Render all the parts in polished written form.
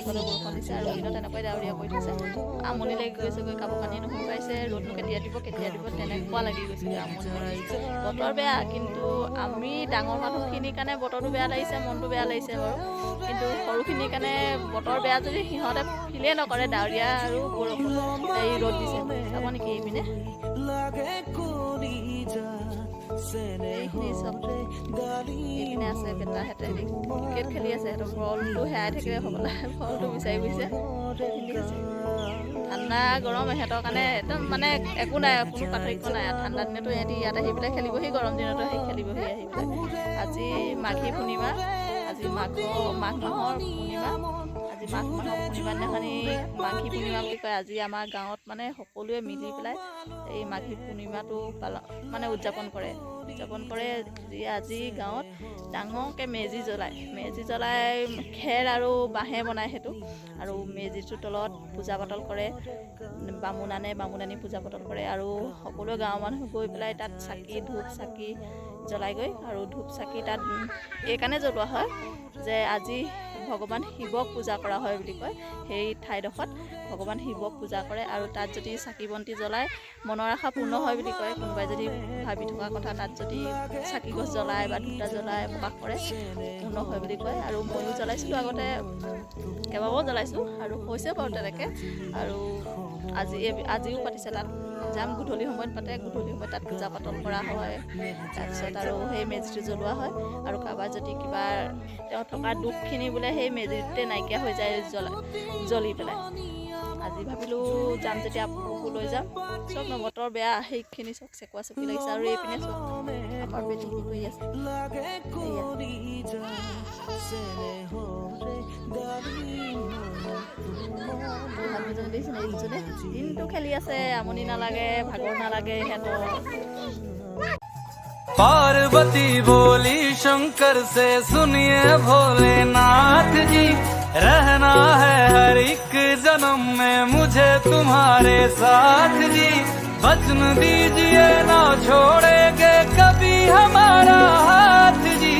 ওচৰতে বৰষুণ দিছে আৰু দিনত এনেকৈ ডাৱৰীয়া কৰি থৈছে। আমনি লাগি গৈছেগৈ, কাপোৰ কানি নুশুকাইছে, ৰ'দনো কেতিয়া দিব তেনেকুৱা লাগি গৈছেগৈ, আমনি লাগিছে। বতৰ বেয়া, কিন্তু আমি ডাঙৰ মানুহখিনিৰ কাৰণে বতৰটো বেয়া লাগিছে, মনটো বেয়া লাগিছে বাৰু। কিন্তু সৰুখিনিৰ কাৰণে বতৰ বেয়া যদি সিহঁতে ফিলেই নকৰে, ডাৱৰীয়া আৰু বৰষুণ এই ৰ'দ দিছে। চাব নেকি এইপিনে? এইখিনি চব এইপিনে আছে বেটাহঁতে ক্ৰিকেট খেলি আছে। সিহঁতৰ বলটো হেৰাই থাকিলে হ'বলা, বলটো বিচাৰি ফুৰিছে, খেলি আছে। ঠাণ্ডা গৰম ইহঁতৰ কাৰণে একদম মানে একো নাই, কোনো পাৰ্থক্য নাই। ঠাণ্ডা দিনতো সিহঁতি ইয়াত আহি পেলাই খেলিবহি, গৰম দিনতো আহি খেলিবহি আহি পেলাই। আজি মাঘী পূৰ্ণিমা, আজি মাঘ মাহৰ পূৰ্ণিমা, আজি মাঘ মাহৰ পূৰ্ণিমা দিনাখনি মাঘী পূৰ্ণিমা বুলি কয়। আজি আমাৰ গাঁৱত মানে সকলোৱে মিলি পেলাই এই মাঘী পূৰ্ণিমাটো উদযাপন কৰে। আজি গাঁৱত ডাঙৰকৈ মেজি জ্বলাই খেৰ আৰু বাঁহে বনায় সেইটো। আৰু মেজিটোৰ তলত পূজা পাতল কৰে, বামুণানী পূজা পাতল কৰে। আৰু সকলো গাঁৱৰ মানুহ গৈ পেলাই তাত ধূপ চাকি জ্বলাইগৈ। আৰু ধূপ চাকি তাত এইকাৰণে জ্বলোৱা হয় যে আজি ভগৱান শিৱক পূজা কৰা হয় বুলি কয়। সেই ঠাইডোখৰত ভগৱান শিৱক পূজা কৰে, আৰু তাত যদি চাকি বন্তি জ্বলায় মনৰ আশা পূৰ্ণ হয় বুলি কয়। কোনোবাই যদি ভাবি থকা কথা তাত যদি চাকি গছ জ্বলায় বা ধূপা জ্বলায় প্ৰকাশ কৰে, পূৰ্ণ হয় বুলি কয়। আৰু ময়ো জ্বলাইছিলোঁ, আগতে কেইবাবাৰো জ্বলাইছোঁ আৰু হৈছে বাৰু তেনেকৈ। আৰু আজিও পাতিছে, তাত যাম। গধূলি সময়ত পাতে, গধূলি সময়ত তাত পূজা পাতল কৰা হয়। তাৰপিছত আৰু সেই মেজিটো জ্বলোৱা হয়। আৰু কাৰোবাৰ যদি কিবা তেওঁ থকা দুখখিনি বোলে সেই মেজিটোতে নাইকিয়া হৈ যায় জ্বলি পেলাই। আজি ভাবিলোঁ যাম যেতিয়া আপোনালোকো লৈ যাম। চব বতৰ বেয়া, সেইখিনি চব চেকুৱা চেকি লাগিছে। আৰু এইপিনে চব আমাৰ বেটি কি কৰি আছে, দিনটো খেলি আছে, আমনি নালাগে, ভাগৰ নালাগে সিহঁতৰ। पार्वती बोली शंकर से सुनिए भोलेनाथ जी, रहना है हर एक जन्म में मुझे तुम्हारे साथ जी। वचन दीजिए ना छोड़ेंगे कभी हमारा हाथ जी।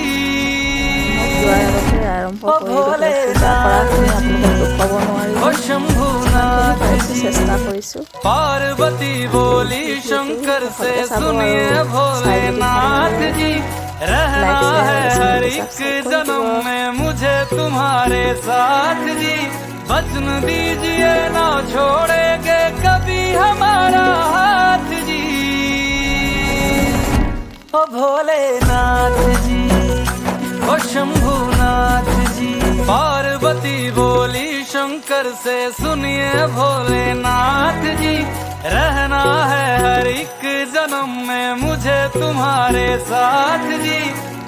ओ भोलेनाथ जी, ओ शंभुनाथ जी। पार्वती बोली शंकर से सुनिए भोलेनाथ जी, रहना है हर एक जन्म में मुझे तुम्हारे साथ जी। वचन दीजिए ना छोड़ेंगे कभी हमारा हाथ जी। ओ भोलेनाथ जी, ओ शंभुनाथ जी। पार्वती बोली शंकर से सुनिए भोलेनाथ जी, रहना है हर एक जन्म में मुझे तुम्हारे साथ जी।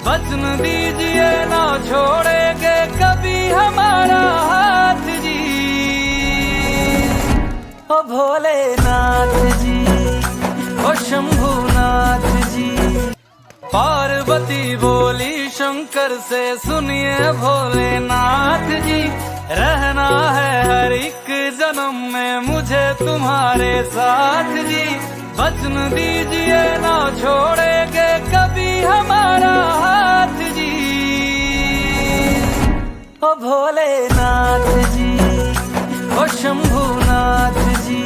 वचन दीजिए ना छोड़ेंगे कभी हमारा हाथ जी। ओ भोलेनाथ जी, ओ शंभुनाथ जी। पार्वती बोली शंकर से सुनिए भोलेनाथ जी, रहना है हर एक जन्म में मुझे तुम्हारे साथ जी। वचन दीजिए ना छोड़ेंगे कभी हमारा हाथ जी। ओ भोलेनाथ जी, ओ शंभुनाथ जी।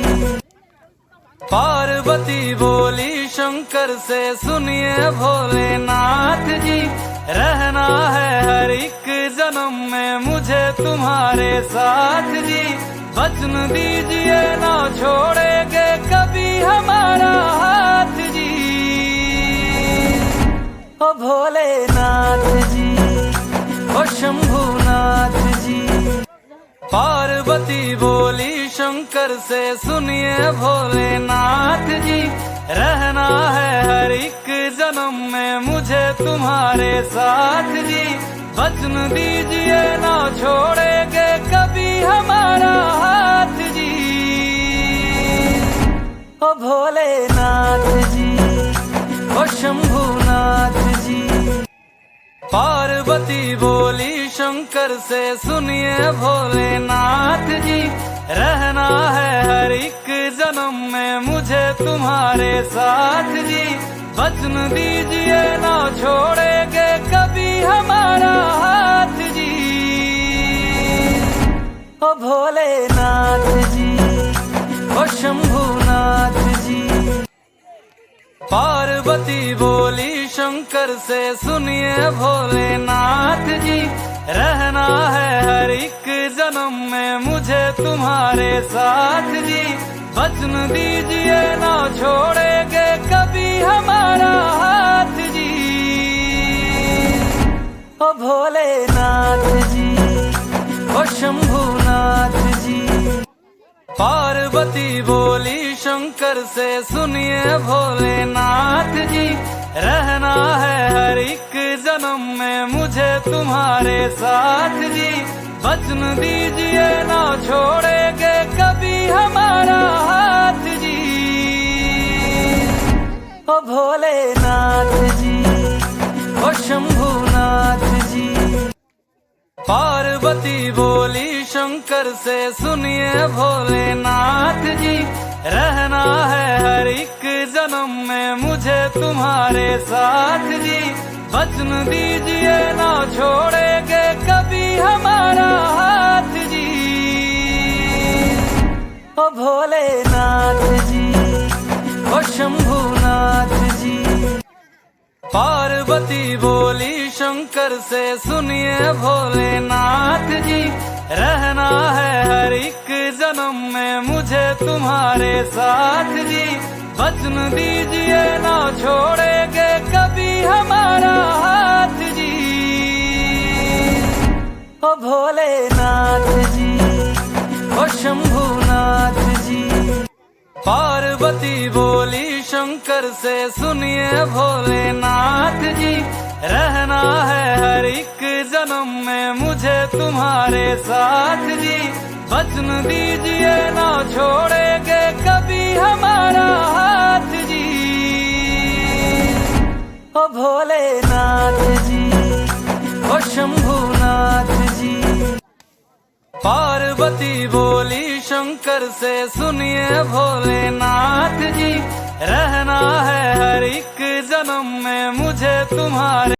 पार्वती बोली शंकर से सुनिए भोलेनाथ जी, रहना है हर एक जन्म में मुझे तुम्हारे साथ जी। वचन दीजिए ना छोड़ेंगे कभी हमारा हाथ जी। ओ भोलेनाथ जी, ओ शंभुनाथ जी। पार्वती बोली शंकर से सुनिए भोलेनाथ जी, रहना है हर एक जन्म में मुझे तुम्हारे साथ जी। वचन दीजिए ना छोड़ेंगे कभी हमारा हाथ जी। ओ भोलेनाथ जी, ओ शंभुनाथ जी। पार्वती बोली शंकर से सुनिए भोलेनाथ जी, रहना है हर एक जन्म में मुझे तुम्हारे साथ जी। वचन दीजिए ना छोड़ेंगे कभी हमारा हाथ जी। ओ ओ भोलेनाथ जी, ओ शंभुनाथ जी। पार्वती बोली शंकर से, सुनिए भोलेनाथ जी, रहना है हर एक जन्म में मुझे तुम्हारे साथ जी। वचन दीजिए ना छोड़ेंगे कभी हमारा हाथ जी। ओ भोलेनाथ जी, ओ शंभुनाथ जी। पार्वती बोली शंकर से, सुनिए भोलेनाथ जी, रहना है हर एक जन्म में मुझे तुम्हारे साथ जी। वचन दीजिए ना छोड़ेंगे कभी हमारा हाथ जी। ओ भोलेनाथ जी, ओ शंभुनाथ जी। पार्वती बोली शंकर से, सुनिए भोलेनाथ जी, रहना है हर एक जन्म में मुझे तुम्हारे साथ जी। वचन दीजिए ना छोड़ेंगे कभी हमारा हाथ जी। ओ भोलेनाथ जी, ओ शंभुनाथ जी। पार्वती बोली शंकर से, सुनिए भोलेनाथ जी, रहना है हर एक जन्म में मुझे तुम्हारे साथ जी। वचन दीजिए ना छोड़ेंगे कभी हमारा हाथ जी। ओ भोलेनाथ जी, ओ शंभुनाथ जी। पार्वती बोली शंकर से, सुनिए भोलेनाथ जी, रहना है हर एक जन्म में मुझे तुम्हारे साथ जी। वचन दीजिए ना छोड़ेंगे कभी हमारा हाथ जी। ओ भोलेनाथ जी, ओ शंभुनाथ जी। पार्वती बोली शंकर से, सुनिए भोलेनाथ जी, रहना है हर एक जन्म में मुझे तुम्हारे